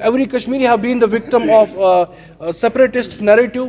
every Kashmiri have been the victim of separatist narrative,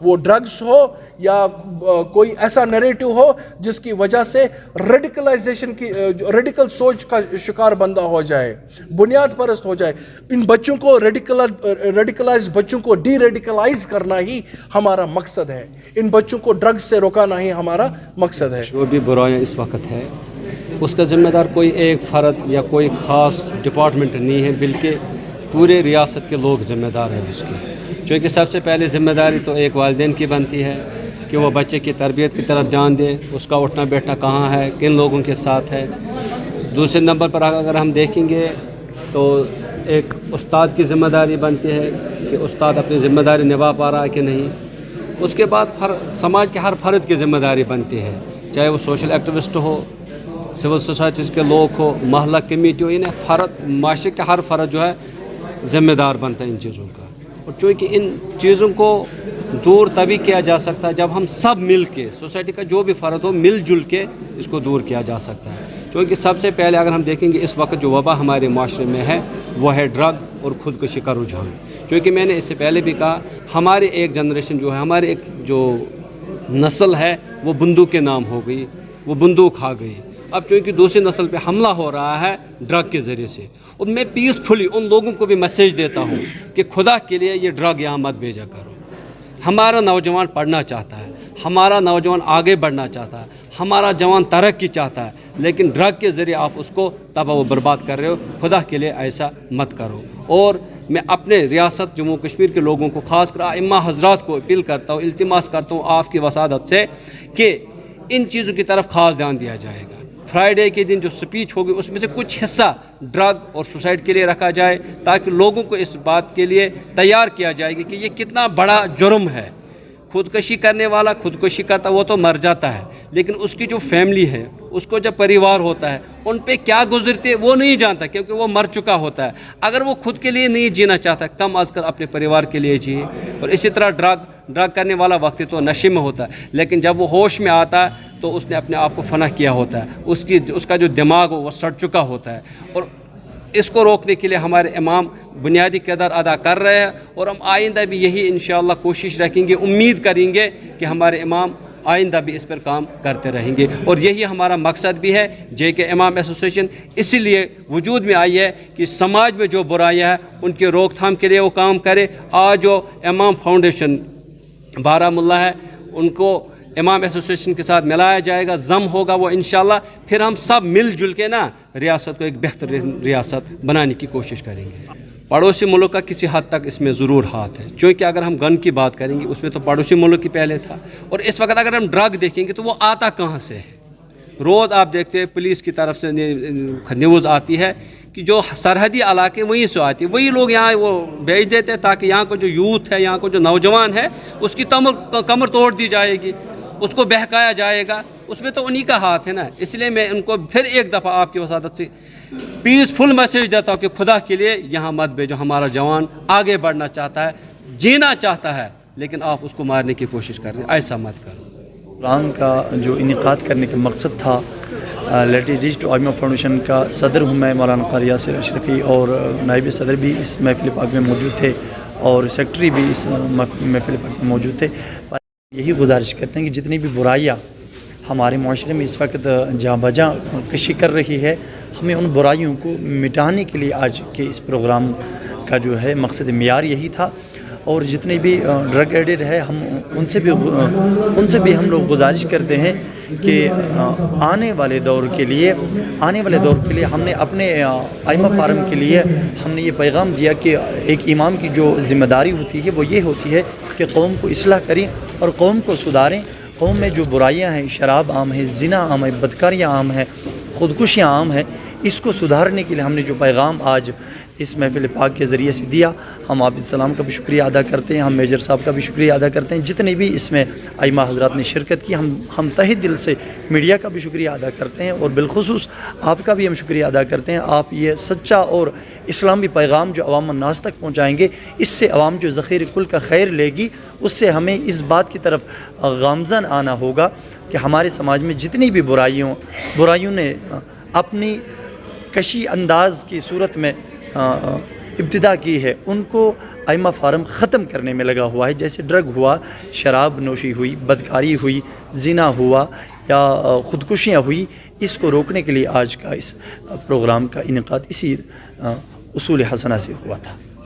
وہ drugs ہو یا کوئی ایسا نیریٹو ہو جس کی وجہ سے ریڈیکلائزیشن کی ریڈیکل سوچ کا شکار بندہ ہو جائے، بنیاد پرست ہو جائے. ان بچوں کو ریڈیکلائز بچوں کو ڈی ریڈیکلائز کرنا ہی ہمارا مقصد ہے. ان بچوں کو ڈرگس سے روکنا ہی ہمارا مقصد ہے. جو بھی برائیاں اس وقت ہے اس کا ذمہ دار کوئی ایک فرد یا کوئی خاص ڈپارٹمنٹ نہیں ہے، بلکہ پورے ریاست کے لوگ ذمہ دار ہیں اس کی. چونکہ سب سے پہلے ذمہ داری تو ایک والدین کی بنتی ہے کہ وہ بچے کی تربیت کی طرف دھیان دے، اس کا اٹھنا بیٹھنا کہاں ہے، کن لوگوں کے ساتھ ہے. دوسرے نمبر پر اگر ہم دیکھیں گے تو ایک استاد کی ذمہ داری بنتی ہے کہ استاد اپنی ذمہ داری نبھا پا رہا ہے کہ نہیں. اس کے بعد سماج کے ہر فرد کی ذمہ داری بنتی ہے، چاہے وہ سوشل ایکٹیوسٹ ہو، سول سوسائٹیز کے لوگ ہو، محلہ کمیٹی ہو. انہیں معاشرے کا ہر فرد جو ہے ذمہ دار بنتا ہے ان چیزوں کا. اور چونکہ ان چیزوں کو دور تبھی کیا جا سکتا ہے جب ہم سب مل کے، سوسائٹی کا جو بھی فرد ہو مل جل کے اس کو دور کیا جا سکتا ہے. چونکہ سب سے پہلے اگر ہم دیکھیں گے اس وقت جو وبا ہمارے معاشرے میں ہے وہ ہے ڈرگ اور خودکشی کا رجحان. کیونکہ میں نے اس سے پہلے بھی کہا ہماری ایک جنریشن جو ہے، ہماری ایک جو نسل ہے وہ بندوق کے نام ہو گئی، وہ بندوق کھا گئی. اب چونکہ دوسری نسل پہ حملہ ہو رہا ہے ڈرگ کے ذریعے سے، اور میں پیسفلی ان لوگوں کو بھی میسیج دیتا ہوں کہ خدا کے لیے یہ ڈرگ یہاں مت بھیجا کرو. ہمارا نوجوان پڑھنا چاہتا ہے، ہمارا نوجوان آگے بڑھنا چاہتا ہے، ہمارا جوان ترقی چاہتا ہے، لیکن ڈرگ کے ذریعے آپ اس کو تباہ و برباد کر رہے ہو. خدا کے لیے ایسا مت کرو. اور میں اپنے ریاست جموں کشمیر کے لوگوں کو، خاص کر ائمہ حضرات کو اپیل کرتا ہوں، التماس کرتا ہوں آپ کی وسادت سے کہ ان چیزوں کی طرف خاص دھیان دیا جائے گا. فرائیڈے کے دن جو سپیچ ہوگی اس میں سے کچھ حصہ ڈرگ اور سوسائڈ کے لیے رکھا جائے تاکہ لوگوں کو اس بات کے لیے تیار کیا جائے گا کہ یہ کتنا بڑا جرم ہے. خودکشی کرنے والا خودکشی کرتا وہ تو مر جاتا ہے، لیکن اس کی جو فیملی ہے، اس کو جب پریوار ہوتا ہے، ان پہ کیا گزرتے وہ نہیں جانتا کیونکہ وہ مر چکا ہوتا ہے. اگر وہ خود کے لیے نہیں جینا چاہتا کم از کم اپنے پریوار کے لیے جیے. اور اسی طرح ڈرگ کرنے والا وقت تو نشے میں ہوتا ہے، لیکن جب وہ ہوش میں آتا ہے تو اس نے اپنے آپ کو فنا کیا ہوتا ہے، اس کا جو دماغ وہ سڑ چکا ہوتا ہے. اور اس کو روکنے کے لیے ہمارے امام بنیادی کردار ادا کر رہے ہیں، اور ہم آئندہ بھی یہی انشاءاللہ کوشش رکھیں گے، امید کریں گے کہ ہمارے امام آئندہ بھی اس پر کام کرتے رہیں گے. اور یہی ہمارا مقصد بھی ہے. جے کے امام ایسوسیشن اسی لیے وجود میں آئی ہے کہ سماج میں جو برائیاں ہیں ان کے روک تھام کے لیے وہ کام کرے. آج جو امام فاؤنڈیشن بارہمولہ ہے ان کو امام ایسوسیشن کے ساتھ ملایا جائے گا، ضم ہوگا وہ انشاءاللہ. پھر ہم سب مل جل کے ریاست کو ایک بہترین ریاست بنانے کی کوشش کریں گے. پڑوسی ملک کا کسی حد تک اس میں ضرور ہاتھ ہے، چونکہ اگر ہم گن کی بات کریں گے اس میں تو پڑوسی ملک کی پہلے تھا. اور اس وقت اگر ہم ڈرگ دیکھیں گے تو وہ آتا کہاں سے ہے؟ روز آپ دیکھتے ہیں پولیس کی طرف سے نیوز آتی ہے کہ جو سرحدی علاقے وہیں سے آتی ہے، وہی لوگ یہاں وہ بھیج دیتے ہیں تاکہ یہاں کو جو یوتھ ہے، یہاں کو جو نوجوان ہے اس کی کمر توڑ دی جائے گی، اس کو بہکایا جائے گا. اس میں تو انہی کا ہاتھ ہے نا. اس لیے میں ان کو پھر ایک دفعہ آپ کی وسادت سے پیسفل میسیج دیتا ہوں کہ خدا کے لیے یہاں مت بھیجو. ہمارا جوان آگے بڑھنا چاہتا ہے، جینا چاہتا ہے، لیکن آپ اس کو مارنے کی کوشش کر رہے ہیں. ایسا مت کرو. پروگرام کا جو انعقاد کرنے کا مقصد تھا، لیٹی ریچ ٹو ائمہ فاؤنڈیشن کا صدر ہوں میں، مولانا قاری یاسر اشرفی، اور نائب صدر بھی اس محفل پاک میں موجود تھے اور سیکرٹری بھی اس محفل پاک میں موجود تھے. یہی گزارش کرتے ہیں کہ جتنی بھی برائیاں ہمارے معاشرے میں اس وقت جاں بجاں کشی کر رہی ہے، ہمیں ان برائیوں کو مٹانے کے لیے آج کے اس پروگرام کا جو ہے مقصد معیار یہی تھا. اور جتنے بھی ڈرگ ایڈکٹ ہے ہم ان سے بھی ہم لوگ گزارش کرتے ہیں کہ آنے والے دور کے لیے ہم نے اپنے ائمہ فارم کے لیے ہم نے یہ پیغام دیا کہ ایک امام کی جو ذمہ داری ہوتی ہے وہ یہ ہوتی ہے کہ قوم کو اصلاح کریں اور قوم کو سدھاریں. قوم میں جو برائیاں ہیں، شراب عام ہے، زنا عام ہے، بدکاریاں عام ہے، خودکشیاں عام ہیں، اس کو سدھارنے کے لیے ہم نے جو پیغام آج اس محفل پاک کے ذریعے سے دیا، ہم عابد السلام کا بھی شکریہ ادا کرتے ہیں، ہم میجر صاحب کا بھی شکریہ ادا کرتے ہیں. جتنے بھی اس میں ائمہ حضرات نے شرکت کی، ہم تہہ دل سے میڈیا کا بھی شکریہ ادا کرتے ہیں، اور بالخصوص آپ کا بھی ہم شکریہ ادا کرتے ہیں. آپ یہ سچا اور اسلامی پیغام جو عوام الناس تک پہنچائیں گے، اس سے عوام جو ذخیر کل کا خیر لے گی، اس سے ہمیں اس بات کی طرف گامزن آنا ہوگا کہ ہمارے سماج میں جتنی بھی برائیوں نے اپنی کشی انداز کی صورت میں ابتدا کی ہے ان کو ائمہ فارم ختم کرنے میں لگا ہوا ہے. جیسے ڈرگ ہوا، شراب نوشی ہوئی، بدکاری ہوئی، زنا ہوا یا خودکشیاں ہوئی، اس کو روکنے کے لیے آج کا اس پروگرام کا انعقاد اسی اصول حسنہ سے ہوا تھا.